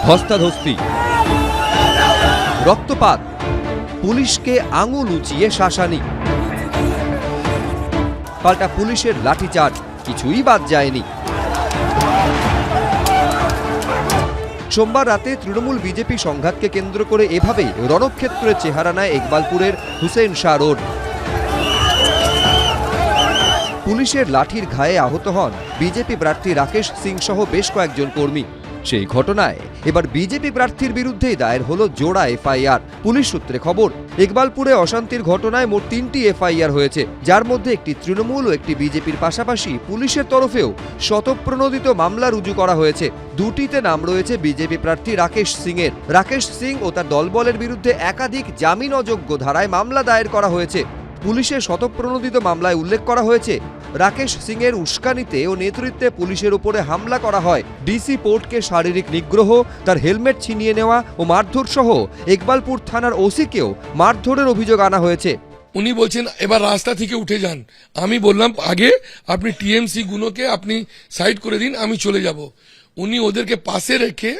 ধস্তাধস্তি, রক্তপাত, পুলিশকে আঙুল উঁচিয়ে শাসানি, পাল্টা পুলিশের লাঠিচার্জ, কিছুই বাদ যায়নি। সোমবার রাতে তৃণমূল বিজেপি সংঘাতকে কেন্দ্র করে এভাবেই রণক্ষেত্রের চেহারা নেয় ইকবালপুরের হুসেন শাহ রোড। পুলিশের লাঠির ঘায়ে আহত হন বিজেপি প্রার্থী রাকেশ সিং সহ বেশ কয়েকজন কর্মী। সেই ঘটনায় এবার বিজেপি প্রার্থীর বিরুদ্ধেই দায়ের হলো জোড়া এফআইআর। পুলিশ সূত্রে খবর, ইকবালপুরে অশান্তির ঘটনায় মোট 3টি এফআইআর হয়েছে, যার মধ্যে একটি তৃণমূল ও একটি বিজেপির পাশাপাশি পুলিশের তরফেও স্বতঃপ্রণোদিত মামলা রুজু করা হয়েছে। দুটিতে নাম রয়েছে বিজেপি প্রার্থী রাকেশ সিং এর। রাকেশ সিং ও তার দলবলের বিরুদ্ধে একাধিক জামিন অযোগ্য ধারায় মামলা দায়ের করা হয়েছে। পুলিশের স্বতঃপ্রণোদিত মামলায় উল্লেখ করা হয়েছে, রাকেশ সিং এর উস্কানিতে ও নেতৃত্বে পুলিশের উপরে হামলা করা হয়। ডিসি পোর্টকে শারীরিক নিগ্রহ, তার হেলমেট ছিনিয়ে নেওয়া ও মারধর সহ ইকবালপুর থানার ওসিকেও মারধরের অভিযোগ আনা হয়েছে। উনি বলছেন এবার রাস্তা থেকে উঠে যান। আমি বললাম আগে আপনি টিএমসি গুলোকে আপনি সাইড করে দিন, আমি চলে যাব। উনি ওদেরকে পাশে রেখে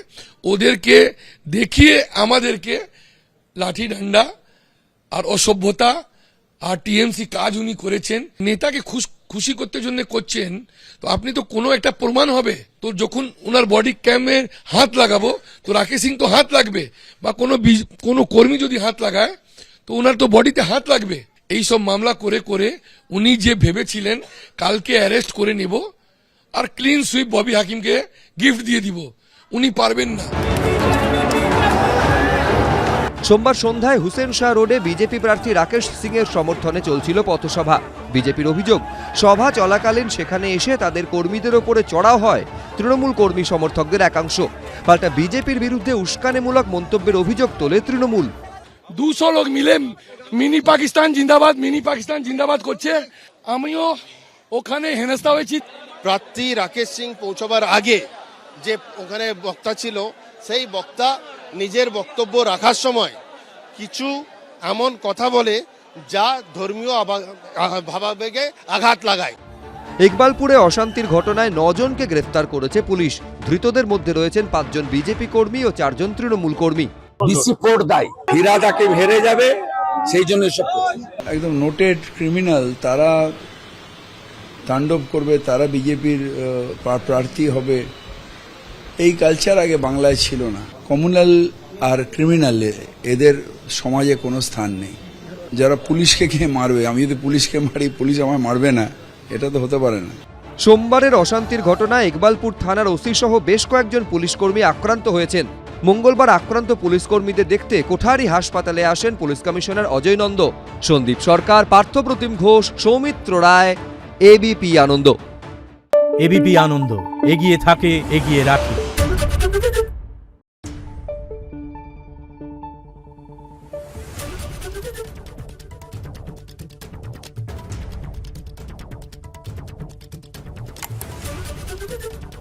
ওদেরকে দেখিয়ে আমাদেরকে লাঠি ডান্ডা আর অসভ্যতা আর টিএমসি কাজ উনি করেছেন। নেতাকে খুশি করতে জন্য করছেন, তো আপনি তো কোনো একটা প্রমাণ হবে তো। যখন ওনার বডি ক্যামের হাত লাগাবো তো রাকেশ সিং তো হাত লাগবে, বা কোনো কর্মী যদি হাত লাগায় তো ওনার তো বডিতে হাত লাগবে। এই সব মামলা করে করে উনি যে ভেবেছিলেন কালকে অ্যারেস্ট করে নেব আর ক্লিন সুইপ ববি হাকিমকে গিফট দিয়ে দিব, উনি পারবেন না। সোমবার সন্ধ্যায় হুসেন শাহ রোডে বিজেপি প্রার্থী রাকেশ সিং এর সমর্থনে চলছিল পথসভা। বিজেপির অভিযোগ, সভা চলাকালীন সেখানে এসে তাদের কর্মীদের ওপরে চড়াও হয় তৃণমূল কর্মী সমর্থকদের একাংশ। পাল্টা বিজেপির বিরুদ্ধে উস্কানিমূলক মন্তব্যের অভিযোগ তোলে তৃণমূল। 200 লোক মিলে মিনি পাকিস্তান জিন্দাবাদ করছে। আমিও ওখানে হেনস্থা হয়েছি। প্রার্থী রাকেশ সিং পৌঁছবার আগে যে ওখানে বক্তা ছিল, সেই বক্তা নিজের বক্তব্য রাখার সময় কিছু এমন কথা বলে যা ধর্মীয় ভাবাবেগে আঘাত লাগায়। ইকবালপুরে অশান্তির ঘটনায় 9 জনকে গ্রেফতার করেছে পুলিশ। ধৃতদের মধ্যে রয়েছেন 5 জন বিজেপি কর্মী ও 4 জন তৃণমূল কর্মী। ডিসি পোর্ট দায় হীরাটাকে হেরে যাবে, সেই জন্য সব একদম নোটেড ক্রিমিনাল তারা তাণ্ডব করবে, তারা বিজেপির প্রার্থী হবে, এই কালচার আগে বাংলায় ছিল না। কমিউনাল আর ক্রিমিনাল এদের সমাজে কোনো স্থান নেই। যারা পুলিশকে গিয়ে মারবে, আমি যদি পুলিশকে মারি পুলিশ আমায় মারবে না, এটা তো হতে পারে না। সোমবারের অশান্তির ঘটনায় ইকবালপুর থানার ওসি সহ বেশ কয়েকজন পুলিশকর্মী আক্রান্ত হয়েছেন। মঙ্গলবার আক্রান্ত পুলিশকর্মীদের দেখতে কোঠারি হাসপাতালে আসেন পুলিশ কমিশনার অজয় নন্দ, সন্দীপ সরকার, পার্থপ্রতিম ঘোষ, সৌমিত্র রায়, এবিপি আনন্দ। এবিপি আনন্দ, এগিয়ে থাকে, এগিয়ে রাখে। Thank you.